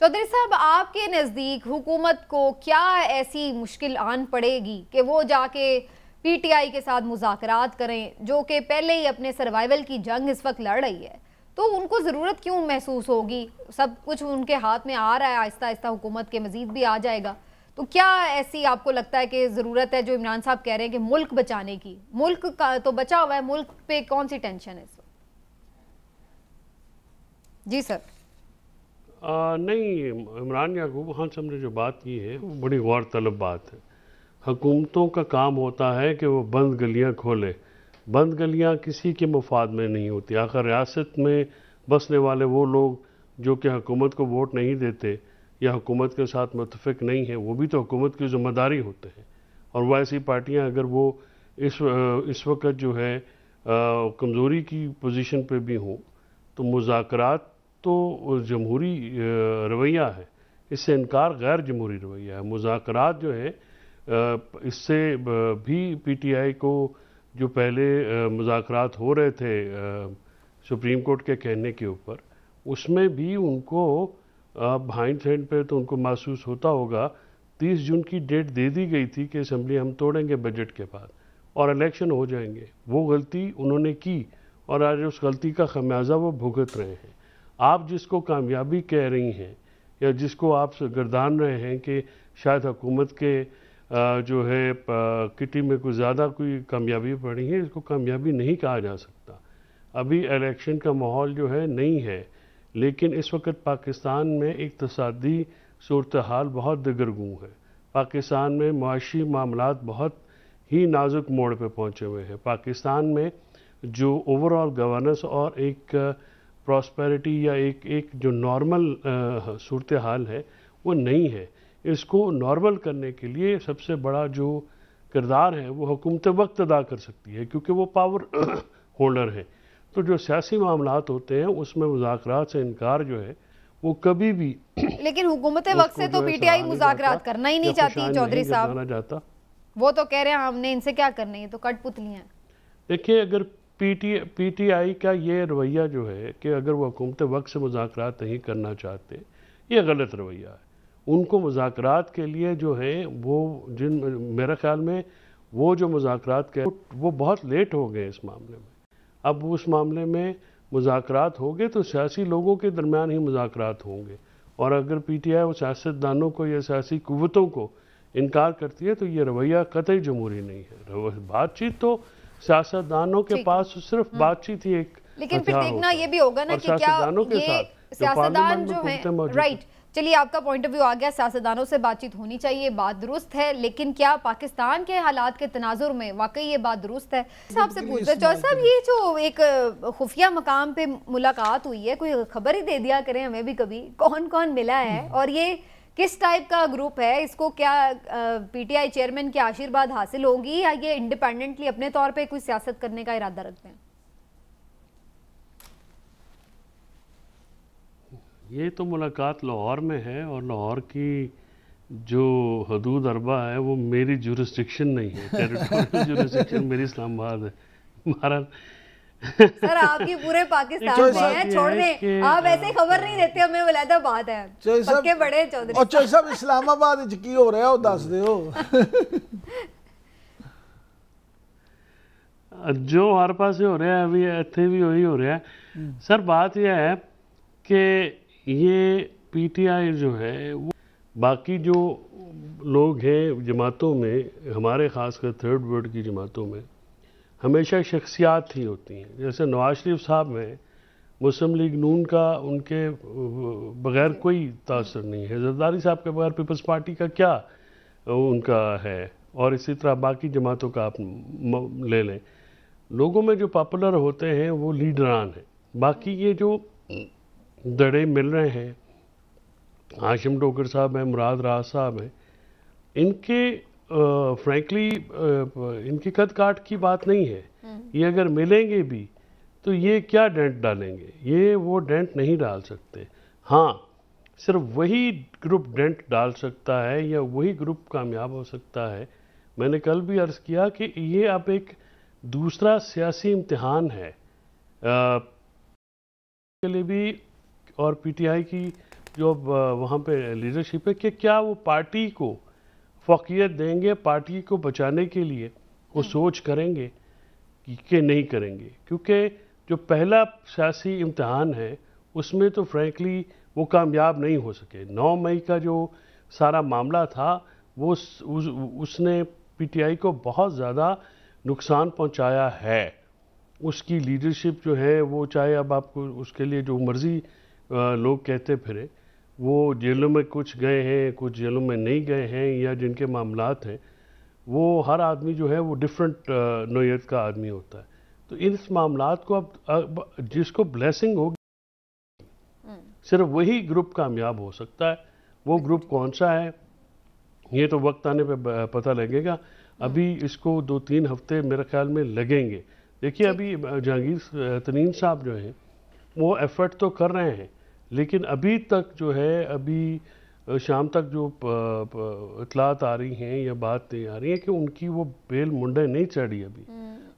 چودھری صاحب، آپ کے نزدیک حکومت کو کیا ایسی مشکل آن پڑے گی کہ وہ جا کے پی ٹی آئی کے ساتھ مذاکرات کریں، جو کہ پہلے ہی اپنے سروائیول کی جنگ اس وقت لڑ رہی ہے؟ تو ان کو ضرورت کیوں محسوس ہوگی؟ سب کچھ ان کے ہاتھ میں آ رہا ہے، آہستہ آہستہ حکومت کے مزید بھی آ جائے گا، تو کیا ایسی آپ کو لگتا ہے کہ ضرورت ہے جو عمران صاحب کہہ رہے ہیں کہ ملک بچانے کی؟ ملک کا تو بچا ہوا ہے، ملک پہ کون سی ٹینشن ہے اس وقت؟ جی سر۔ نہیں، عمران یعقوب خان صاحب نے جو بات کی ہے وہ بڑی غور طلب بات ہے۔ حکومتوں کا کام ہوتا ہے کہ وہ بند گلیاں کھولے۔ بند گلیاں کسی کے مفاد میں نہیں ہوتی۔ آخر ریاست میں بسنے والے وہ لوگ جو کہ حکومت کو ووٹ نہیں دیتے یا حکومت کے ساتھ متفق نہیں ہیں، وہ بھی تو حکومت کی ذمہ داری ہوتے ہیں۔ اور وہ ایسی پارٹیاں اگر وہ اس وقت جو ہے کمزوری کی پوزیشن پہ بھی ہوں تو مذاکرات تو جمہوری رویہ ہے، اس سے انکار غیر جمہوری رویہ ہے۔ مذاکرات جو ہے اس سے بھی پی ٹی آئی کو جو پہلے مذاکرات ہو رہے تھے سپریم کورٹ کے کہنے کے اوپر، اس میں بھی ان کو بہائنڈ سینڈ پہ تو ان کو محسوس ہوتا ہوگا 30 جون کی ڈیٹ دے دی گئی تھی کہ اسمبلی ہم توڑیں گے بجٹ کے بعد اور الیکشن ہو جائیں گے۔ وہ غلطی انہوں نے کی اور آج اس غلطی کا خمیازہ وہ بھگت رہے ہیں۔ آپ جس کو کامیابی کہہ رہی ہیں یا جس کو آپ گردان رہے ہیں کہ شاید حکومت کے جو ہے کٹی میں کوئی زیادہ کوئی کامیابی پڑی ہے، اس کو کامیابی نہیں کہا جا سکتا۔ ابھی الیکشن کا ماحول جو ہے نہیں ہے، لیکن اس وقت پاکستان میں اقتصادی صورتحال بہت دگرگوں ہے۔ پاکستان میں معاشی معاملات بہت ہی نازک موڑ پہ پہنچے ہوئے ہیں۔ پاکستان میں جو اوورآل گورننس اور ایک پراسپیرٹی یا ایک جو نارمل صورتحال ہے وہ نہیں ہے۔ اس کو نارمل کرنے کے لیے سب سے بڑا جو کردار ہے وہ حکومت وقت ادا کر سکتی ہے، کیونکہ وہ پاور ہولڈر ہے۔ تو جو سیاسی معاملات ہوتے ہیں اس میں مذاکرات سے انکار جو ہے وہ کبھی بھی لیکن حکومت وقت سے تو پی ٹی آئی مذاکرات کرنا ہی نہیں چاہتی چودھری صاحب، وہ تو کہہ رہے ہیں ہم نے ان سے کیا کرنا ہے، یہ تو کٹ پتلیاں ہیں۔ دیکھیں، اگر پی ٹی آئی کا یہ رویہ جو ہے کہ اگر وہ حکومت وقت سے مذاکرات نہیں کرنا چاہتے، یہ غلط رویہ ہے۔ ان کو مذاکرات کے لیے جو ہے وہ میرے خیال میں وہ جو مذاکرات وہ بہت لیٹ ہو گئے اس معاملے میں۔ اب اس معاملے میں مذاکرات ہو گئے تو سیاسی لوگوں کے درمیان ہی مذاکرات ہوں گے، اور اگر پی ٹی آئی وہ سیاستدانوں کو یا سیاسی قوتوں کو انکار کرتی ہے تو یہ رویہ قطعی جمہوری نہیں ہے۔ بات چیت تو سیاستدانوں کے پاس صرف بات چیت ہی ایک لیکن پھر دیکھنا یہ بھی ہوگا نا کہ کیا یہ سیاستدان جو ہیں، رائٹ، چلیے آپ کا پوائنٹ آف ویو آ گیا، سیاستدانوں سے بات چیت ہونی چاہیے، بات درست ہے، لیکن کیا پاکستان کے حالات کے تناظر میں واقعی یہ بات درست ہے؟ صاحب سے پوچھتے ہیں چودھری صاحب، یہ جو ایک خفیہ مقام پہ ملاقات ہوئی ہے، کوئی خبر ہی دے دیا کریں ہمیں بھی کبھی، کون کون ملا ہے اور یہ کس ٹائپ کا گروپ ہے؟ اس کو کیا پی ٹی آئی چیئرمین کے آشیرواد حاصل ہوگی یا یہ انڈیپینڈنٹلی اپنے طور پہ کوئی سیاست کرنے کا ارادہ رکھتے ہیں؟ یہ تو ملاقات لاہور میں ہے، اور لاہور کی جو حدود اربع ہے وہ میری جورسڈکشن نہیں ہے، ٹیریٹوریل جورسڈکشن میری اسلام آباد ہے۔ مہاراج سر آپ کی پورے پاکستان میں ہیں، چھوڑ دیں، آپ ایسے خبر نہیں دیتے ہمیں، علیحدہ بات ہے، پکے بڑے چودھری اور چودھری صاحب اسلام آباد کی ہو رہا ہے وہ دس دے ہو جو ہر پاسے ہو رہا ہے، ابھی ایتھے بھی وہی ہو رہا ہے۔ سر بات یہ ہے کہ یہ پی ٹی آئی جو ہے وہ باقی جو لوگ ہیں جماعتوں میں، ہمارے خاص کر تھرڈ ورلڈ کی جماعتوں میں ہمیشہ شخصیات ہی ہوتی ہیں۔ جیسے نواز شریف صاحب میں مسلم لیگ نون کا ان کے بغیر کوئی تاثر نہیں ہے، زرداری صاحب کے بغیر پیپلز پارٹی کا کیا ان کا ہے، اور اسی طرح باقی جماعتوں کا آپ لے لیں۔ لوگوں میں جو پاپولر ہوتے ہیں وہ لیڈران ہیں، باقی یہ جو دڑے مل رہے ہیں، ہاشم ڈوگر صاحب ہیں، مراد راز صاحب ہیں، ان کے فرینکلی ان کی قد کاٹ کی بات نہیں ہے۔ یہ اگر ملیں گے بھی تو یہ کیا ڈینٹ ڈالیں گے؟ یہ وہ ڈینٹ نہیں ڈال سکتے۔ ہاں، صرف وہی گروپ ڈینٹ ڈال سکتا ہے یا وہی گروپ کامیاب ہو سکتا ہے۔ میں نے کل بھی عرض کیا کہ یہ اب ایک دوسرا سیاسی امتحان ہے کے لیے بھی اور پی ٹی آئی کی جو وہاں پہ لیڈرشپ ہے کہ کیا وہ پارٹی کو فوقیت دیں گے, پارٹی کو بچانے کے لیے وہ سوچ کریں گے کہ نہیں کریں گے. کیونکہ جو پہلا سیاسی امتحان ہے اس میں تو فرینکلی وہ کامیاب نہیں ہو سکے. 9 مئی کا جو سارا معاملہ تھا وہ اس نے پی ٹی آئی کو بہت زیادہ نقصان پہنچایا ہے. اس کی لیڈرشپ جو ہے وہ چاہے اب آپ کو اس کے لیے جو مرضی لوگ کہتے پھرے, وہ جیلوں میں کچھ گئے ہیں, کچھ جیلوں میں نہیں گئے ہیں, یا جن کے معاملات ہیں وہ ہر آدمی جو ہے وہ ڈیفرنٹ نوعیت کا آدمی ہوتا ہے. تو اس معاملات کو اب جس کو بلیسنگ ہوگی صرف وہی گروپ کامیاب ہو سکتا ہے. وہ گروپ کون سا ہے یہ تو وقت آنے پہ پتہ لگے گا. ابھی اس کو 2-3 ہفتے میرے خیال میں لگیں گے. دیکھیے ابھی جہانگیر ترین صاحب جو ہیں وہ ایفرٹ تو کر رہے ہیں, لیکن ابھی تک جو ہے ابھی شام تک جو اطلاعات آ رہی ہیں یا بات نہیں آ رہی ہے کہ ان کی وہ بیل منڈے نہیں چڑھی ابھی.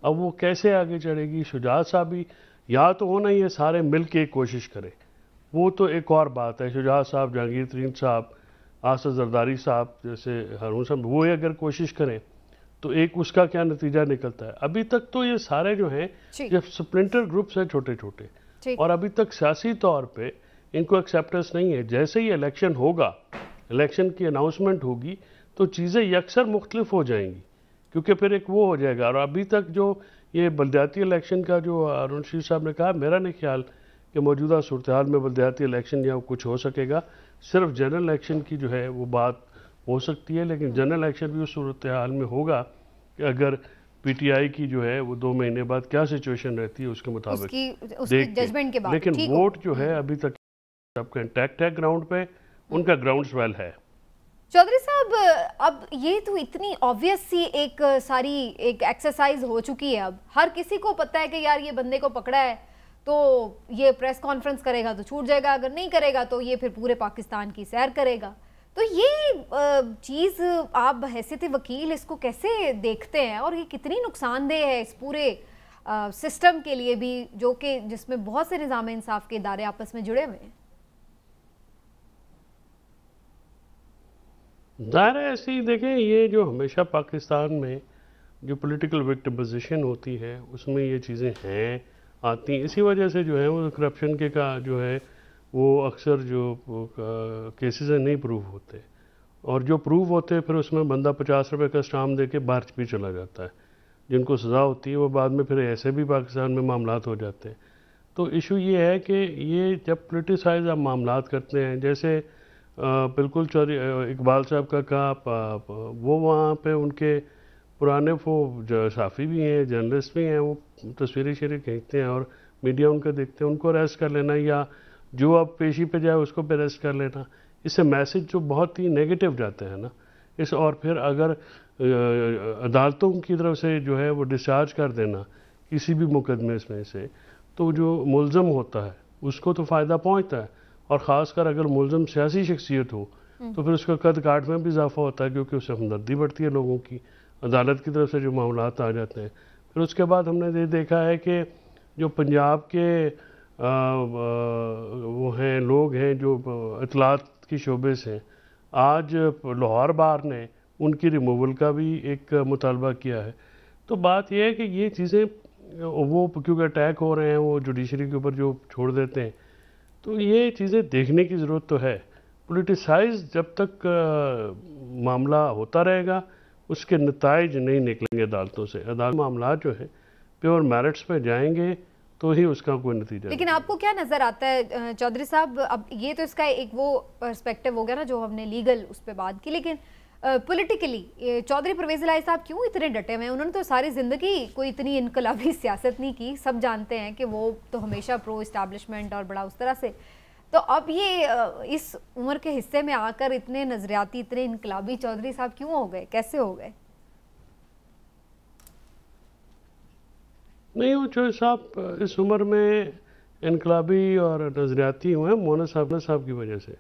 اب وہ کیسے آگے چڑھے گی؟ شجاعت صاحب بھی یا تو ہونا یہ سارے مل کے کوشش کریں, وہ تو ایک اور بات ہے. شجاعت صاحب, جہانگیر ترین صاحب, آصف زرداری صاحب جیسے ہارون صاحب, وہ اگر کوشش کریں تو ایک اس کا کیا نتیجہ نکلتا ہے. ابھی تک تو یہ سارے جو ہیں جب سپلنٹر گروپس ہیں چھوٹے چھوٹے, اور ابھی تک سیاسی طور پہ ان کو ایکسیپٹنس نہیں ہے. جیسے ہی الیکشن ہوگا, الیکشن کی اناؤنسمنٹ ہوگی تو چیزیں یکسر مختلف ہو جائیں گی, کیونکہ پھر ایک وہ ہو جائے گا. اور ابھی تک جو یہ بلدیاتی الیکشن کا جو ہارون رشید صاحب نے کہا, میرا نہیں خیال کہ موجودہ صورتحال میں بلدیاتی الیکشن یا کچھ ہو سکے گا. صرف جنرل الیکشن کی جو ہے وہ بات ہو سکتی ہے, لیکن جنرل الیکشن بھی اس صورتحال میں ہوگا کہ اگر پی ٹی آئی کی جو ہے وہ 2 مہینے بعد کیا سچویشن رہتی ہے اس کے مطابق دیکھ کے. لیکن ووٹ جو ہے ابھی تک سب کا انٹیکٹ ہے گراؤنڈ پہ, ان کا گراؤنڈ سویل ہے. چودھری صاحب, اب یہ تو اتنی آبویس سی ایک ساری ایک ایکسرسائز ہو چکی ہے, اب ہر کسی کو پتہ ہے کہ یار یہ بندے کو پکڑا ہے تو یہ پریس کانفرنس کرے گا تو چھوٹ جائے گا, اگر نہیں کرے گا تو یہ پھر پورے پاکستان کی سیر کرے گا. تو یہ چیز آپ بحیثیت وکیل اس کو کیسے دیکھتے ہیں, اور یہ کتنی نقصان دہ ہے اس پورے سسٹم کے لیے بھی, جو کہ جس میں بہت سے نظام انصاف کے ادارے آپس میں جڑے ہوئے ہیں؟ ظاہر ہے ایسی دیکھیں, یہ جو ہمیشہ پاکستان میں جو پولیٹیکل وکٹمائزیشن ہوتی ہے اس میں یہ چیزیں ہیں آتی ہیں. اسی وجہ سے جو ہے وہ کرپشن کے کا جو ہے وہ اکثر جو کیسز ہیں نہیں پروو ہوتے, اور جو پروو ہوتے پھر اس میں بندہ 50 روپے کا اسٹامپ دے کے باہر بھی چلا جاتا ہے. جن کو سزا ہوتی ہے وہ بعد میں پھر ایسے بھی پاکستان میں معاملات ہو جاتے ہیں. تو ایشو یہ ہے کہ یہ جب پولیٹیسائز آپ معاملات کرتے ہیں, جیسے بالکل چودھری اقبال صاحب کا کہا, وہ وہاں پہ ان کے پرانے وہ صحافی بھی ہیں, جرنلسٹ بھی ہیں, وہ تصویریں کھینچتے ہیں اور میڈیا ان کا دیکھتے ہیں, ان کو اریسٹ کر لینا یا جو اب پیشی پہ جائے اس کو بھی اریسٹ کر لینا, اس سے میسج جو بہت ہی نیگیٹو جاتے ہیں نا اس. اور پھر اگر عدالتوں کی طرف سے جو ہے وہ ڈسچارج کر دینا کسی بھی مقدمے میں سے, تو جو ملزم ہوتا ہے اس کو تو فائدہ پہنچتا ہے, اور خاص کر اگر ملزم سیاسی شخصیت ہو تو پھر اس کا قد کاٹ میں بھی اضافہ ہوتا ہے, کیونکہ اس سے ہمدردی بڑھتی ہے لوگوں کی, عدالت کی طرف سے جو معاملات آ جاتے ہیں. پھر اس کے بعد ہم نے یہ دیکھا ہے کہ جو پنجاب کے وہ ہیں لوگ ہیں جو اطلاعات کی شعبے سے, آج لاہور بار نے ان کی ریموول کا بھی ایک مطالبہ کیا ہے. تو بات یہ ہے کہ یہ چیزیں وہ کیونکہ اٹیک ہو رہے ہیں وہ جوڈیشری کے اوپر جو چھوڑ دیتے ہیں, تو یہ چیزیں دیکھنے کی ضرورت تو ہے. پولیٹیسائز جب تک معاملہ ہوتا رہے گا اس کے نتائج نہیں نکلیں گے عدالتوں سے. عدالت معاملات جو ہیں پیور میرٹس پہ جائیں گے تو ہی اس کا کوئی نتیجہ. لیکن آپ کو کیا نظر آتا ہے چودھری صاحب, اب یہ تو اس کا ایک وہ پرسپیکٹو ہو گیا نا جو ہم نے لیگل اس پہ بات کی, لیکن پولیٹیکلی چودھری پرویز الہی صاحب کیوں اتنے ڈٹے ہوئے ہیں؟ انہوں نے تو ساری زندگی کوئی اتنی انقلابی سیاست نہیں کی, سب جانتے ہیں کہ وہ تو ہمیشہ پرو اسٹیبلشمنٹ اور بڑا اس طرح سے. تو اب یہ اس عمر کے حصے میں آ کر اتنے نظریاتی اتنے انقلابی چودھری صاحب کیوں ہو گئے, کیسے ہو گئے؟ نہیں, وہ چودھری صاحب اس عمر میں انقلابی اور نظریاتی ہوئے ہیں مونس صاحب کی وجہ سے.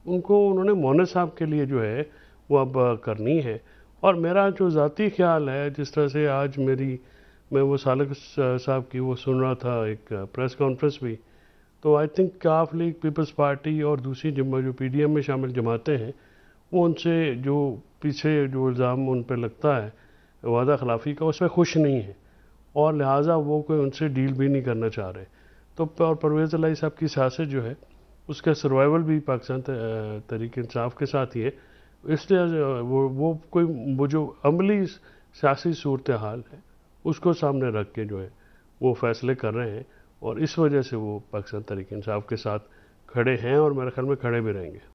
انہوں نے مونس صاحب کے لیے جو ہے وہ اب کرنی ہے. اور میرا جو ذاتی خیال ہے, جس طرح سے آج میں وہ سالک صاحب کی وہ سن رہا تھا ایک پریس کانفرنس بھی, تو آئی تھنک کاف لیگ، پیپلز پارٹی اور دوسری جو پی ڈی ایم میں شامل جماعتیں ہیں، وہ ان سے جو پیچھے جو الزام ان پہ لگتا ہے وعدہ خلافی کا، اس پہ خوش نہیں ہیں، اور لہٰذا وہ کوئی ان سے ڈیل بھی نہیں کرنا چاہ رہے. تو اور پرویز الہی صاحب کی سیاست جو ہے اس کا سروائیول بھی پاکستان تحریک انصاف کے ساتھ ہی ہے. اس لیے وہ جو عملی سیاسی صورتحال ہے اس کو سامنے رکھ کے جو ہے وہ فیصلے کر رہے ہیں، اور اس وجہ سے وہ پاکستان تحریک انصاف کے ساتھ کھڑے ہیں، اور میرے خیال میں کھڑے بھی رہیں گے.